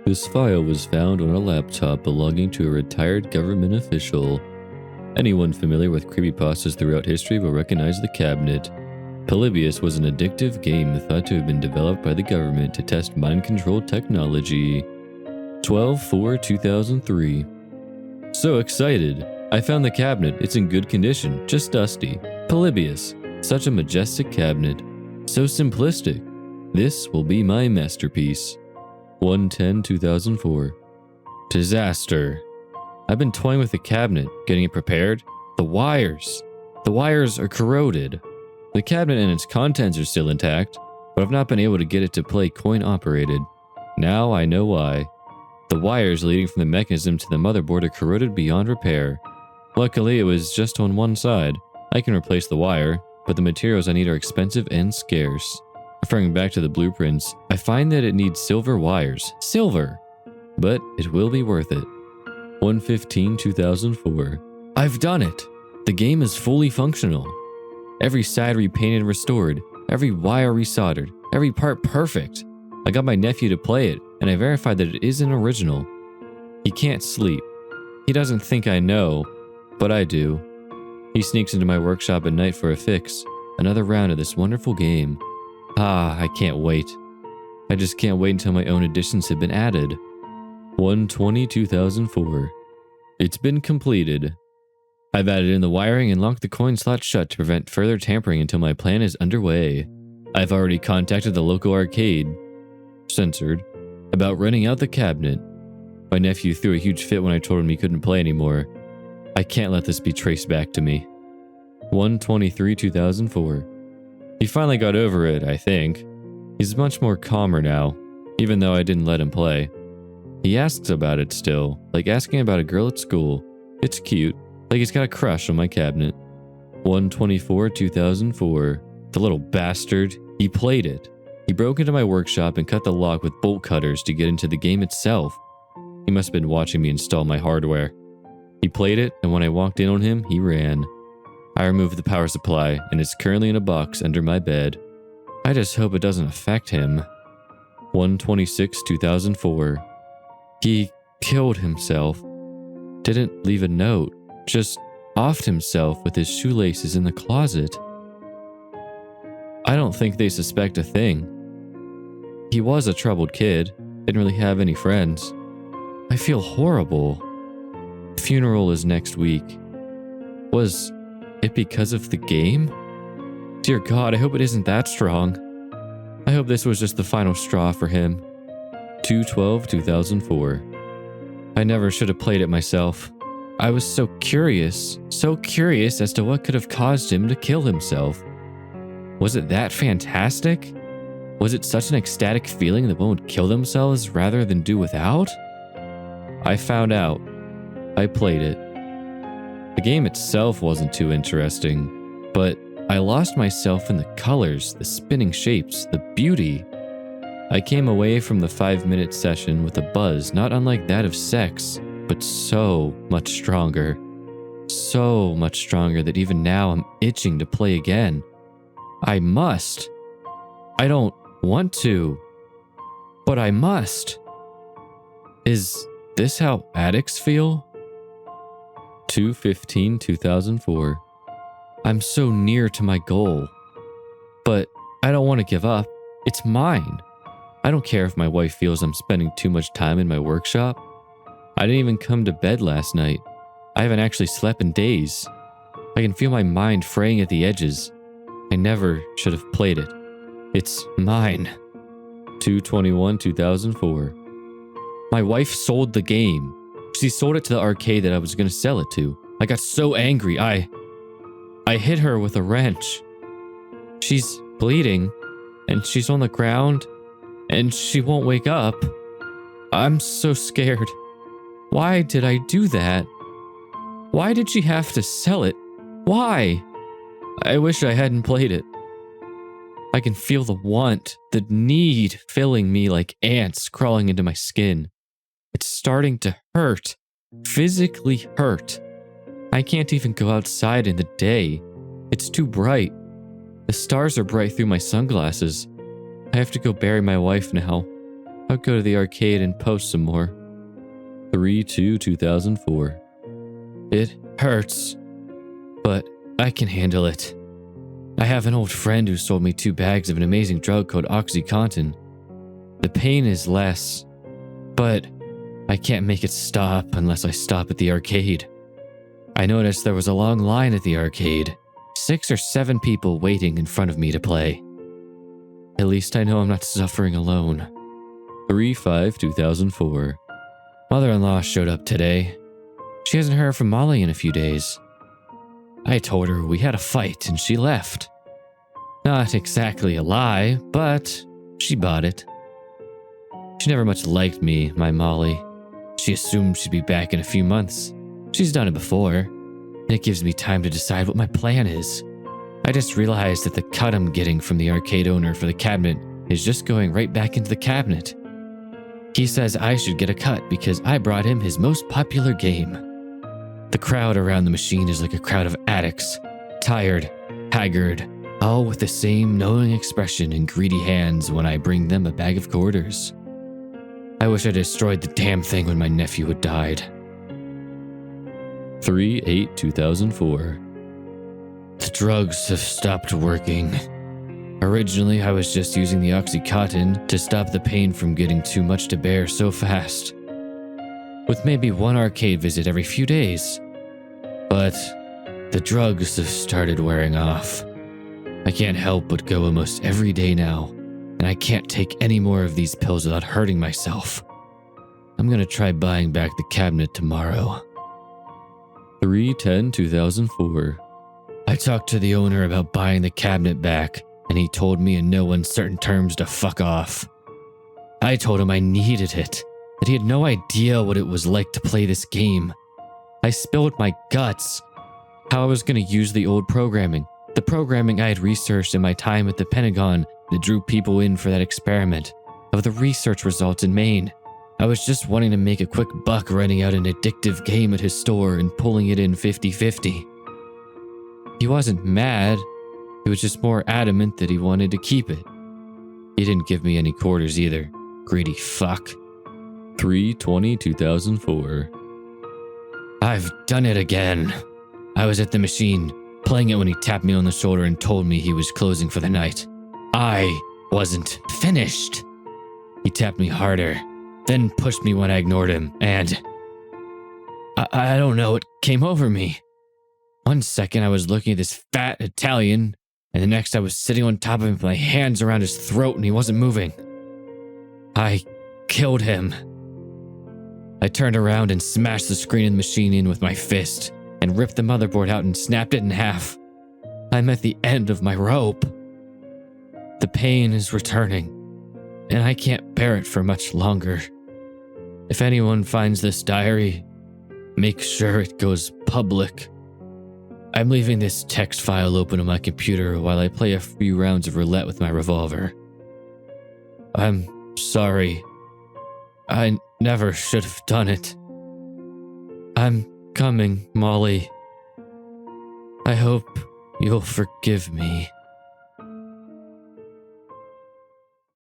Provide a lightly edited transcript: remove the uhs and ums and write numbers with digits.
This file was found on a laptop belonging to a retired government official. Anyone familiar with creepypastas throughout history will recognize the cabinet. Polybius was an addictive game thought to have been developed by the government to test mind control technology. 12/4/2003. So excited! I found the cabinet. It's in good condition, just dusty. Polybius. Such a majestic cabinet. So simplistic. This will be my masterpiece. 1/10/2004. Disaster. I've been toying with the cabinet, getting it prepared. The wires are corroded. The cabinet and its contents are still intact, but I've not been able to get it to play coin operated. Now I know why. The wires leading from the mechanism to the motherboard are corroded beyond repair. Luckily, it was just on one side. I can replace the wire, but the materials I need are expensive and scarce. Referring back to the blueprints, I find that it needs silver wires. Silver! But it will be worth it. 1/15/2004. I've done it! The game is fully functional. Every side repainted and restored, every wire resoldered, every part perfect. I got my nephew to play it, and I verified that it is an original. He can't sleep. He doesn't think I know, but I do. He sneaks into my workshop at night for a fix. Another round of this wonderful game. I can't wait. I just can't wait until my own additions have been added. 1/20/2004. It's been completed. I've added in the wiring and locked the coin slot shut to prevent further tampering until my plan is underway. I've already contacted the local arcade, censored, about renting out the cabinet. My nephew threw a huge fit when I told him he couldn't play anymore. I can't let this be traced back to me. 1/23/2004. He finally got over it, I think. He's much more calmer now, even though I didn't let him play. He asks about it still, like asking about a girl at school. It's cute, like he's got a crush on my cabinet. 1/24/2004. The little bastard. He played it. He broke into my workshop and cut the lock with bolt cutters to get into the game itself. He must have been watching me install my hardware. He played it, and when I walked in on him, he ran. I removed the power supply, and it's currently in a box under my bed. I just hope it doesn't affect him. 1/26/2004. He killed himself. Didn't leave a note, just offed himself with his shoelaces in the closet. I don't think they suspect a thing. He was a troubled kid, didn't really have any friends. I feel horrible. Funeral is next week. Was it because of the game? Dear God, I hope it isn't that strong. I hope this was just the final straw for him. 2/12/2004. I never should have played it myself. I was so curious as to what could have caused him to kill himself. Was it that fantastic? Was it such an ecstatic feeling that one would kill themselves rather than do without? I found out. I played it. The game itself wasn't too interesting, but I lost myself in the colors, the spinning shapes, the beauty. I came away from the 5-minute session with a buzz not unlike that of sex, but so much stronger. So much stronger that even now I'm itching to play again. I must. I don't want to, but I must. Is this how addicts feel? 2/15/2004. I'm so near to my goal, but I don't want to give up. It's mine. I don't care if my wife feels I'm spending too much time in my workshop. I didn't even come to bed last night. I haven't actually slept in days. I can feel my mind fraying at the edges. I never should have played it. It's mine. 2/21/2004. My wife sold the game. She sold it to the arcade that I was going to sell it to. I got so angry, I hit her with a wrench. She's bleeding, and she's on the ground, and she won't wake up. I'm so scared. Why did I do that? Why did she have to sell it? Why? I wish I hadn't played it. I can feel the want, the need filling me like ants crawling into my skin. It's starting to hurt. Physically hurt. I can't even go outside in the day. It's too bright. The stars are bright through my sunglasses. I have to go bury my wife now. I'll go to the arcade and post some more. 3/2/2004. It hurts, but I can handle it. I have an old friend who sold me 2 bags of an amazing drug called OxyContin. The pain is less, but I can't make it stop unless I stop at the arcade. I noticed there was a long line at the arcade, 6 or 7 people waiting in front of me to play. At least I know I'm not suffering alone. 3/5/2004. Mother-in-law showed up today. She hasn't heard from Molly in a few days. I told her we had a fight and she left. Not exactly a lie, but she bought it. She never much liked me, my Molly. She assumed she'd be back in a few months. She's done it before, and it gives me time to decide what my plan is. I just realized that the cut I'm getting from the arcade owner for the cabinet is just going right back into the cabinet. He says I should get a cut because I brought him his most popular game. The crowd around the machine is like a crowd of addicts, tired, haggard, all with the same knowing expression and greedy hands when I bring them a bag of quarters. I wish I destroyed the damn thing when my nephew had died. 3/8/2004. The drugs have stopped working. Originally, I was just using the OxyContin to stop the pain from getting too much to bear so fast, with maybe one arcade visit every few days. But the drugs have started wearing off. I can't help but go almost every day now, and I can't take any more of these pills without hurting myself. I'm gonna try buying back the cabinet tomorrow. 3/10/2004. I talked to the owner about buying the cabinet back, and he told me in no uncertain terms to fuck off. I told him I needed it, that he had no idea what it was like to play this game. I spilled my guts, how I was going to use the old programming, the programming I had researched in my time at the Pentagon that drew people in for that experiment, of the research results in Maine. I was just wanting to make a quick buck renting out an addictive game at his store and pulling it in 50-50. He wasn't mad. He was just more adamant that he wanted to keep it. He didn't give me any quarters either. Greedy fuck. 3/20/2004. I've done it again. I was at the machine, playing it when he tapped me on the shoulder and told me he was closing for the night. I wasn't finished. He tapped me harder, then pushed me when I ignored him, and I don't know, it came over me. One second I was looking at this fat Italian, and the next I was sitting on top of him with my hands around his throat and he wasn't moving. I killed him. I turned around and smashed the screen of the machine in with my fist and ripped the motherboard out and snapped it in half. I'm at the end of my rope. The pain is returning, and I can't bear it for much longer. If anyone finds this diary, make sure it goes public. I'm leaving this text file open on my computer while I play a few rounds of roulette with my revolver. I'm sorry. I never should have done it. I'm coming, Molly. I hope you'll forgive me.